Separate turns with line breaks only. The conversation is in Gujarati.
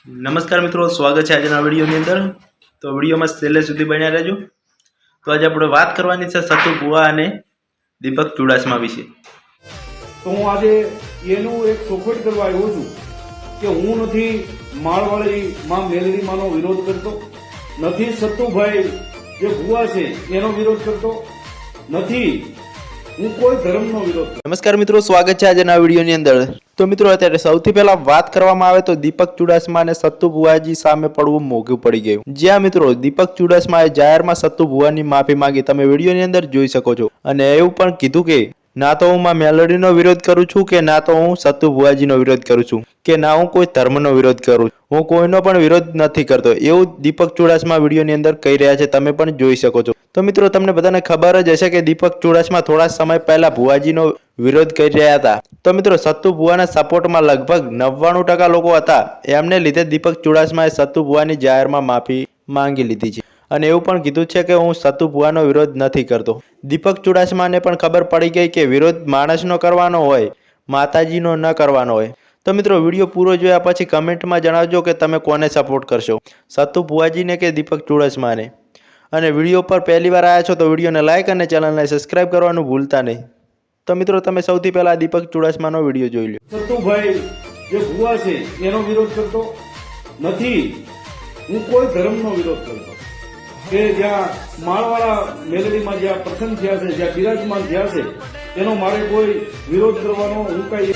નમસ્કાર મિત્રો, સ્વાગત છે આજના વિડીયોની અંદર। તો વિડીયોમાં છેલ્લે સુધી બન્યા રહેજો। તો આજે આપણે વાત કરવાની છે સતુ ભુવા અને દીપક ચુડાસમા વિશે।
તો હું આજે એનું એક ચોખવટ કરવા આવ્યો છું કે હું નથી માળવાળી માં મેલડીમાંનો વિરોધ કરતો, નથી સતુભાઈ જે ભુવા છે એનો વિરોધ કરતો, નથી હું કોઈ ધર્મનો વિરોધ કરતો।
નમસ્કાર મિત્રો, સ્વાગત છે આજના વિડીયોની અંદર। તો મિત્રો, અત્યારે સૌથી પહેલા વાત કરવામાં આવે તો દીપક ચુડાસમા અને સતુ ભુવાજી સામે પડવું મોંઘું પડી ગયું। જ્યાં મિત્રો દીપક ચુડાસમાએ જાહેરમાં સતુ ભુવાની માફી માંગી, તમે વિડીયોની અંદર જોઈ શકો છો। અને એવું પણ કીધું કે ના તો હું માં મેલડીનો વિરોધ કરું છું કે ના તો હું સતુ ભુવાજીનો વિરોધ કરું છું કે ના હું કોઈ ધર્મનો વિરોધ કરું, હું કોઈનો પણ વિરોધ નથી કરતો, એવું દીપક ચુડાસમા વિડીયોની અંદર કહી રહ્યા છે, તમે પણ જોઈ શકો છો। તો મિત્રો, તમને બધાને ખબર જ હશે કે દીપક ચુડાસમા થોડા સમય પહેલા ભુવાજીનો વિરોધ કરી રહ્યા હતા। તો મિત્રો, સતુ ભુવાના સપોર્ટમાં લગભગ 99% લોકો હતા, એમને લીધે દીપક ચુડાસમાએ સતુ ભુવાની જાહેરમાં માફી માંગી લીધી છે અને એવું પણ કીધું છે કે હું સતુ ભુવાનો વિરોધ નથી કરતો। દીપક ચુડાસમાને પણ ખબર પડી ગઈ કે વિરોધ માણસનો કરવાનો હોય, માતાજીનો ન કરવાનો હોય। તો મિત્રો, વિડીયો પૂરો જોયા પછી કમેન્ટમાં જણાવજો કે તમે કોને સપોર્ટ કરશો, સતુ ભુવાજીને કે દીપક ચુડાસમાને। અને વિડીયો પર પહેલી વાર આવ્યા છો તો વિડીયોને લાઇક અને ચેનલને સબસ્ક્રાઇબ કરવાનું ભૂલતા નહીં। તો મિત્રો, તમે સૌથી પહેલા દીપક ચુડાસમાનો વિડીયો જોઈ લો।
સતુભાઈ જે ભુવા છે એનો વિરોધ કરતો, નથી હું કોઈ ધર્મનો વિરોધ કરતો, કે જ્યાં માળવાળા મેલડીમાં જ્યાં પ્રસન્ન થયા છે, જ્યાં બિરાજમાન થયા છે, એનો મારે કોઈ વિરોધ કરવાનો હું કઈ